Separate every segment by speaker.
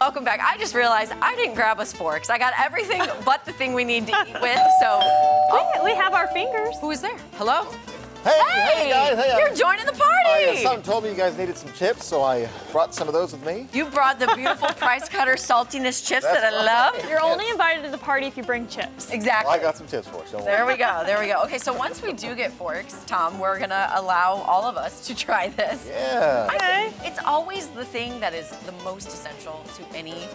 Speaker 1: welcome back. I just realized I didn't grab us forks. I got everything but the thing we need to eat with, so.
Speaker 2: We have our fingers.
Speaker 1: Who is there? Hello?
Speaker 3: Hey guys, hey.
Speaker 1: You're joining the party.
Speaker 3: Someone told me you guys needed some chips, so I brought some of those with me.
Speaker 1: You brought the beautiful Price Cutter saltiness chips that I love.
Speaker 2: You're only invited to the party if you bring chips.
Speaker 1: Exactly.
Speaker 3: Well, I got some tips for us. Don't worry.
Speaker 1: There we go, there we go. Okay, so once we do get forks, Tom, we're gonna allow all of us to try this.
Speaker 3: Yeah.
Speaker 1: I think it's always the thing that is the most essential to any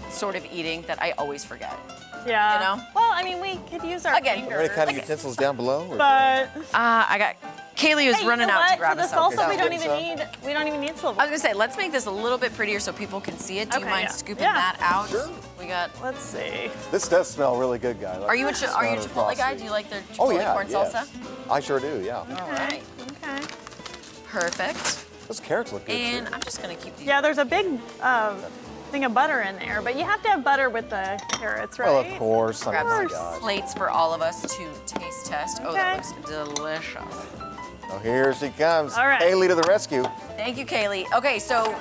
Speaker 1: sort of eating that I always forget.
Speaker 2: Yeah.
Speaker 1: You know?
Speaker 2: Well, I mean, we could use our
Speaker 3: Are there
Speaker 2: fingers.
Speaker 3: any kind of utensils down below? Or?
Speaker 2: But
Speaker 1: I got Kaylee was
Speaker 2: hey,
Speaker 1: running
Speaker 2: you know
Speaker 1: out
Speaker 2: what?
Speaker 1: to grab
Speaker 2: For the
Speaker 1: us something.
Speaker 2: salsa,
Speaker 3: Okay.
Speaker 2: we don't even need silver.
Speaker 1: I was gonna say, let's make this a little bit prettier so people can see it. Do you
Speaker 2: Okay,
Speaker 1: mind
Speaker 2: yeah.
Speaker 1: scooping
Speaker 2: Yeah.
Speaker 1: that out?
Speaker 3: Sure.
Speaker 1: We got.
Speaker 2: Let's see.
Speaker 3: This does smell really good, guys.
Speaker 1: Are you a Chipotle guy? Do you like their Chipotle
Speaker 3: Oh yeah,
Speaker 1: corn
Speaker 3: yes.
Speaker 1: salsa?
Speaker 3: I sure do. Yeah.
Speaker 1: All right.
Speaker 2: Okay.
Speaker 1: Perfect.
Speaker 3: Those carrots look good
Speaker 1: And
Speaker 3: too.
Speaker 1: I'm just gonna keep these.
Speaker 2: Yeah, there's a big thing of butter in there, but you have to have butter with the carrots, right?
Speaker 3: Well, of course. I mean,
Speaker 1: Grab
Speaker 3: my
Speaker 1: some
Speaker 3: gosh.
Speaker 1: plates for all of us to taste test. Oh, that
Speaker 2: Okay.
Speaker 1: looks delicious.
Speaker 3: Oh, here she comes.
Speaker 2: All right.
Speaker 3: Haley to the rescue.
Speaker 1: Thank you, Kaylee. Okay, so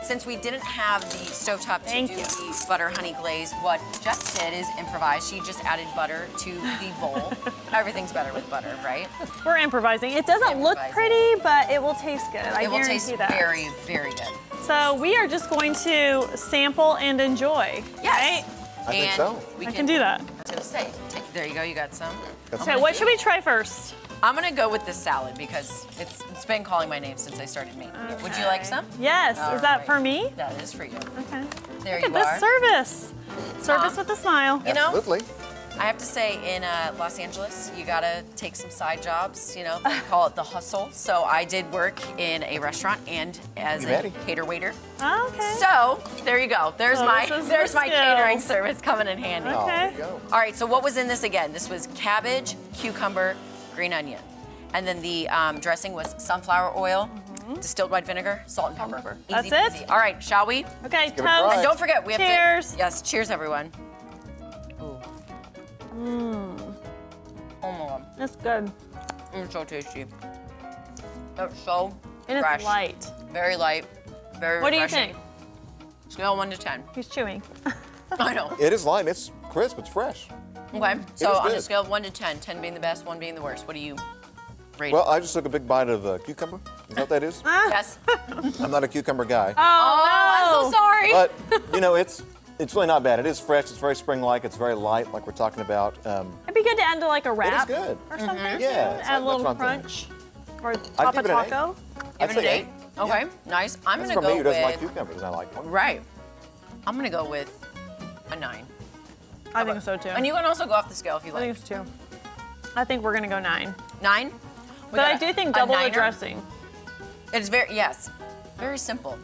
Speaker 1: since we didn't have the stovetop to
Speaker 2: Thank
Speaker 1: do
Speaker 2: you.
Speaker 1: the butter honey glaze, what Jess did is improvise. She just added butter to the bowl. Everything's better with butter, right?
Speaker 2: We're improvising. It doesn't look
Speaker 1: Improvising.
Speaker 2: pretty, but it will taste good. I
Speaker 1: It will
Speaker 2: guarantee
Speaker 1: taste
Speaker 2: that.
Speaker 1: very, very good.
Speaker 2: So we are just going to sample and enjoy.
Speaker 1: Yes.
Speaker 2: Right?
Speaker 3: I think
Speaker 1: And
Speaker 3: so.
Speaker 1: We
Speaker 2: I can do that.
Speaker 1: I was gonna say, there you go. You got some.
Speaker 2: Okay, what should we try first?
Speaker 1: I'm gonna go with the salad because it's been calling my name since I started making it. Would you like some?
Speaker 2: Yes.
Speaker 1: All
Speaker 2: Is that
Speaker 1: right.
Speaker 2: for me?
Speaker 1: That is for you.
Speaker 2: Okay.
Speaker 1: There
Speaker 2: Look
Speaker 1: you
Speaker 2: at
Speaker 1: are.
Speaker 2: this service. Service with a smile.
Speaker 1: You know,
Speaker 3: Absolutely.
Speaker 1: I have to say, in Los Angeles, you gotta take some side jobs. You know, they call it the hustle. So I did work in a restaurant and as
Speaker 3: You
Speaker 1: a
Speaker 3: ready?
Speaker 1: cater waiter.
Speaker 2: Okay.
Speaker 1: So there you go. There's
Speaker 2: So
Speaker 1: my
Speaker 2: this is
Speaker 1: there's
Speaker 2: the
Speaker 1: my catering
Speaker 2: skills.
Speaker 1: service coming in handy.
Speaker 3: Oh, there
Speaker 2: Okay.
Speaker 3: you go.
Speaker 1: All right. So what was in this again? This was cabbage, cucumber, green onion, and then the dressing was sunflower oil, distilled white vinegar, salt and pepper.
Speaker 2: That's
Speaker 1: Easy
Speaker 2: it?
Speaker 1: peasy. All right. Shall we?
Speaker 2: Okay,
Speaker 3: give it a
Speaker 2: toast.
Speaker 3: try.
Speaker 1: And don't forget, we have
Speaker 2: Cheers.
Speaker 1: to. Yes. Cheers, everyone. Ooh. Oh my God.
Speaker 2: It's good.
Speaker 1: It's so tasty. It's so
Speaker 2: And
Speaker 1: fresh.
Speaker 2: it's light.
Speaker 1: Very light. Very
Speaker 2: What do you
Speaker 1: refreshing.
Speaker 2: think?
Speaker 1: Scale 1 to 10.
Speaker 2: He's chewing.
Speaker 1: I know.
Speaker 3: It is light. It's crisp. It's fresh.
Speaker 1: Okay. So
Speaker 3: is
Speaker 1: on a
Speaker 3: good.
Speaker 1: scale of 1 to 10, 10 being the best, 1 being the worst, what do you rate?
Speaker 3: Well, I just took a big bite of cucumber. You know what that is?
Speaker 1: yes.
Speaker 3: I'm not a cucumber guy.
Speaker 2: Oh,
Speaker 1: I'm so sorry.
Speaker 3: But, you know, it's really not bad. It is fresh. It's very spring-like. It's very light, like we're talking about.
Speaker 2: It'd be good to add to like a wrap
Speaker 3: good.
Speaker 2: or something.
Speaker 3: Yeah,
Speaker 2: too.
Speaker 3: that's
Speaker 2: Add a little
Speaker 3: what I'm
Speaker 2: crunch. Or
Speaker 3: I'd
Speaker 2: Papa
Speaker 3: give it an
Speaker 2: Taco.
Speaker 3: I'd
Speaker 1: Give it an
Speaker 3: say
Speaker 1: 8. Okay. Nice. I'm
Speaker 3: That's
Speaker 1: going to
Speaker 3: for me
Speaker 1: go
Speaker 3: who doesn't like
Speaker 1: with.
Speaker 3: cucumbers. I like them.
Speaker 1: Right. I'm going to go with a 9.
Speaker 2: I think so too.
Speaker 1: And you can also go off the scale if you
Speaker 2: I
Speaker 1: like.
Speaker 2: think so too. I think we're gonna go 9.
Speaker 1: 9?
Speaker 2: But I do think double the dressing.
Speaker 1: It's yes, very simple.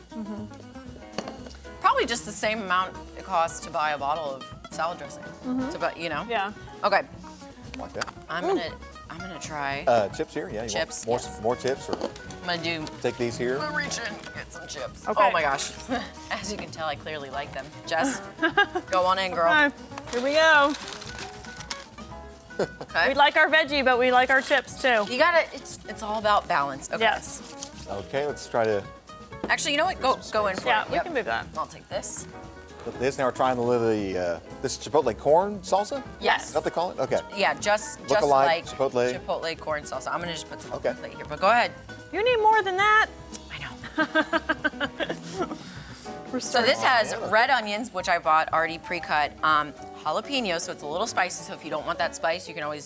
Speaker 1: Probably just the same amount it costs to buy a bottle of salad dressing. To buy, you know.
Speaker 2: Yeah.
Speaker 1: Okay,
Speaker 3: Like that.
Speaker 1: I'm gonna try.
Speaker 3: Chips here? Yeah. You
Speaker 1: Chips,
Speaker 3: Want
Speaker 1: yes.
Speaker 3: more chips? Or
Speaker 1: I'm gonna do.
Speaker 3: take these here?
Speaker 1: I'm gonna reach in, get some chips.
Speaker 2: Okay.
Speaker 1: Oh my gosh. As you can tell, I clearly like them. Jess, go on in, girl.
Speaker 2: Okay, here we go.
Speaker 1: Okay.
Speaker 2: We like our veggie, but we like our chips too.
Speaker 1: You gotta. It's all about balance. Okay.
Speaker 2: Yes.
Speaker 3: Okay, let's try to
Speaker 1: Actually, you know what? Go in for
Speaker 2: Yeah,
Speaker 1: it.
Speaker 2: we
Speaker 1: Yep.
Speaker 2: can move that.
Speaker 1: I'll take this.
Speaker 3: put this. Now we're trying this Chipotle corn salsa?
Speaker 1: Yes.
Speaker 3: Is that what they call it? Okay.
Speaker 1: Yeah, just
Speaker 3: Look-alike,
Speaker 1: like
Speaker 3: Chipotle.
Speaker 1: corn salsa. I'm gonna just put some on
Speaker 3: Okay.
Speaker 1: the plate here, but go ahead.
Speaker 2: You need more than that.
Speaker 1: I know.
Speaker 2: We're
Speaker 1: So this has
Speaker 3: yeah.
Speaker 1: red onions, which I bought already pre-cut, jalapenos, so it's a little spicy. So if you don't want that spice, you can always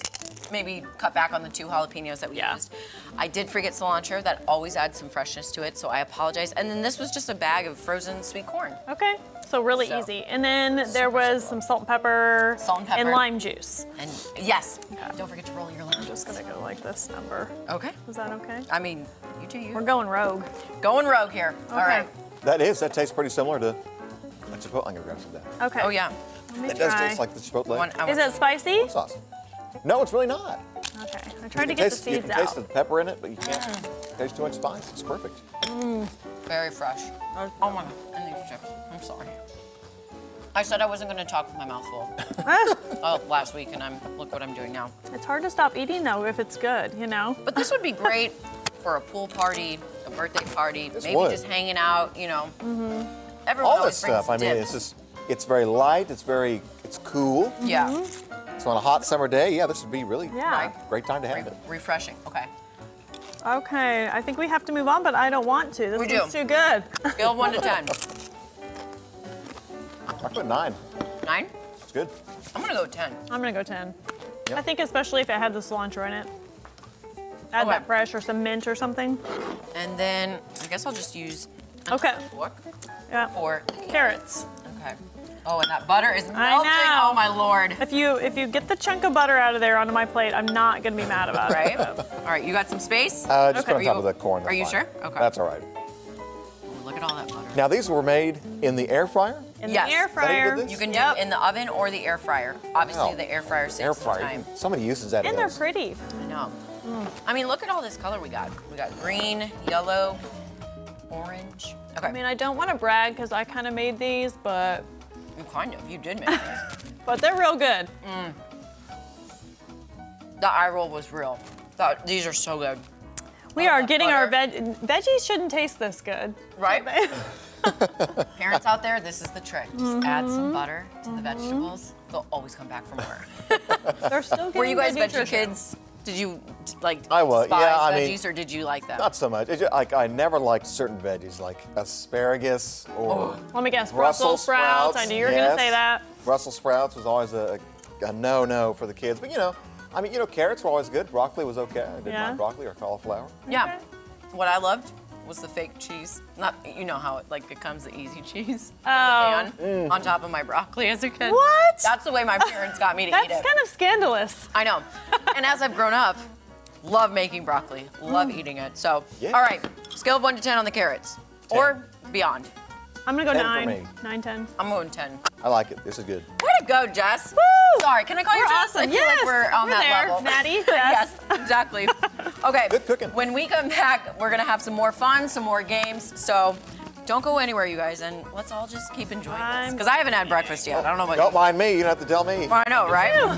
Speaker 1: maybe cut back on the 2 jalapenos that we used. I did forget cilantro. That always adds some freshness to it, so I apologize. And then this was just a bag of frozen sweet corn.
Speaker 2: Okay, so really
Speaker 1: So,
Speaker 2: easy. And then there was some salt and pepper.
Speaker 1: Salt and pepper.
Speaker 2: lime juice.
Speaker 1: And yes, don't forget to roll your lime.
Speaker 2: Just gonna go like this number.
Speaker 1: Okay.
Speaker 2: Is that okay?
Speaker 1: I mean, you do you.
Speaker 2: We're going rogue.
Speaker 1: Going rogue here. All right.
Speaker 3: That tastes pretty similar to a Chipotle. I'm gonna grab some of that.
Speaker 2: Okay.
Speaker 1: Oh yeah.
Speaker 2: Let me
Speaker 3: It does
Speaker 2: try.
Speaker 3: taste like the Chipotle
Speaker 2: Is it spicy?
Speaker 3: sauce. No, it's really not.
Speaker 2: Okay. I
Speaker 3: You
Speaker 2: tried to
Speaker 3: can
Speaker 2: get the
Speaker 3: taste, you
Speaker 2: seeds
Speaker 3: can taste
Speaker 2: out.
Speaker 3: the pepper in it, but you can't taste too much spice. It's perfect.
Speaker 1: Very fresh. Oh my god. And these chips. I'm sorry. I said I wasn't going to talk with my mouth full last week, and look what I'm doing now.
Speaker 2: It's hard to stop eating though if it's good, you know?
Speaker 1: But this would be great for a pool party, a birthday party,
Speaker 3: This
Speaker 1: maybe
Speaker 3: would.
Speaker 1: just hanging out, you know. everyone
Speaker 3: All
Speaker 1: always
Speaker 3: this
Speaker 1: brings
Speaker 3: stuff. I mean,
Speaker 1: dips.
Speaker 3: it's very light. It's cool.
Speaker 1: Yeah.
Speaker 3: So on a hot summer day, yeah, this would be really
Speaker 2: Yeah.
Speaker 3: great time to have it.
Speaker 1: Refreshing. Okay.
Speaker 2: Okay, I think we have to move on, but I don't want to. This
Speaker 1: We
Speaker 2: is
Speaker 1: do.
Speaker 2: too good.
Speaker 1: Scale of 1 to 10.
Speaker 3: I put 9.
Speaker 1: 9?
Speaker 3: It's good.
Speaker 1: I'm gonna go 10.
Speaker 2: I'm gonna go 10.
Speaker 3: Yep.
Speaker 2: I think especially if it had the cilantro in it. Add
Speaker 1: Okay.
Speaker 2: that fresh or some mint or something.
Speaker 1: And then I guess I'll just use a
Speaker 2: Okay.
Speaker 1: fork
Speaker 2: Yeah.
Speaker 1: for
Speaker 2: Carrots.
Speaker 1: okay. Oh, and that butter is
Speaker 2: I
Speaker 1: melting.
Speaker 2: know.
Speaker 1: Oh my lord.
Speaker 2: If you get the chunk of butter out of there onto my plate, I'm not gonna be mad about
Speaker 1: Right?
Speaker 2: it.
Speaker 1: All right, you got some space?
Speaker 3: Just
Speaker 2: Okay.
Speaker 3: put on
Speaker 1: Are
Speaker 3: top
Speaker 1: you-
Speaker 3: of the corn.
Speaker 1: are
Speaker 3: that's
Speaker 1: you
Speaker 3: fine.
Speaker 1: sure? Okay.
Speaker 3: That's all right.
Speaker 1: Ooh, look at all that butter.
Speaker 3: Now these were made in the air fryer.
Speaker 2: In
Speaker 1: Yes.
Speaker 2: the air
Speaker 1: Is
Speaker 3: that how you did
Speaker 2: fryer.
Speaker 3: this?
Speaker 1: You can
Speaker 2: Yep.
Speaker 1: do it in the oven or the air fryer. Obviously,
Speaker 3: Wow.
Speaker 1: the air fryer saves
Speaker 3: Air
Speaker 1: some
Speaker 3: fryer.
Speaker 1: time.
Speaker 3: Somebody uses that.
Speaker 2: And
Speaker 3: in
Speaker 2: they're
Speaker 3: those.
Speaker 2: pretty.
Speaker 1: I know. I mean, look at all this color we got. We got green, yellow, orange. Okay.
Speaker 2: I mean, I don't want to brag because I kind of made these, but
Speaker 1: you kind of. You did make this.
Speaker 2: they're real good.
Speaker 1: The eye roll was real. These are so good.
Speaker 2: We
Speaker 1: Oh,
Speaker 2: are
Speaker 1: that
Speaker 2: getting our
Speaker 1: butter.
Speaker 2: veggies shouldn't taste this good.
Speaker 1: Right? Parents out there, this is the trick. Just add some butter to the vegetables. They'll always come back for more.
Speaker 2: They're still getting
Speaker 1: Were you guys
Speaker 2: good
Speaker 1: veggie
Speaker 2: nutrition.
Speaker 1: kids? Did you like
Speaker 3: I was,
Speaker 1: despise
Speaker 3: yeah, I mean-
Speaker 1: veggies or did you like them?
Speaker 3: Not so much. It's just, like I never liked certain veggies, like asparagus or
Speaker 2: Let me guess,
Speaker 3: Brussels
Speaker 2: Brussels sprouts. I knew you were
Speaker 3: yes.
Speaker 2: gonna say that.
Speaker 3: Brussels sprouts was always a no-no for the kids. But I mean, carrots were always good. Broccoli was okay. I didn't
Speaker 2: Yeah.
Speaker 3: mind broccoli or cauliflower.
Speaker 1: Yeah.
Speaker 2: Okay.
Speaker 1: What I loved was the fake cheese. Not how it comes the easy cheese
Speaker 2: Oh.
Speaker 1: can on top of my broccoli as a kid.
Speaker 2: What?
Speaker 1: That's the way my parents got me to
Speaker 2: That's
Speaker 1: eat it.
Speaker 2: kind of scandalous.
Speaker 1: I know. And as I've grown up, love making broccoli, love eating it. So,
Speaker 3: Yeah.
Speaker 1: all right, scale of 1 to 10 on the carrots,
Speaker 3: 10.
Speaker 1: or beyond.
Speaker 2: I'm gonna go
Speaker 3: 10 for
Speaker 2: 9.
Speaker 3: me.
Speaker 2: 9, 10.
Speaker 1: I'm going 10.
Speaker 3: I like it. This is good.
Speaker 1: Way to go, Jess.
Speaker 2: Woo!
Speaker 1: Sorry, can I call you
Speaker 2: We're
Speaker 1: Jess?
Speaker 2: awesome.
Speaker 1: I feel like we're on that
Speaker 2: there,
Speaker 1: level.
Speaker 2: Maddie.
Speaker 1: Yes, exactly. Okay.
Speaker 3: Good cooking.
Speaker 1: When we come back, we're gonna have some more fun, some more games. So don't go anywhere, you guys, and let's all just keep enjoying this. Because I haven't had breakfast yet. I don't know about
Speaker 3: Don't
Speaker 1: you.
Speaker 3: mind me. You don't have to tell me.
Speaker 1: I know, right?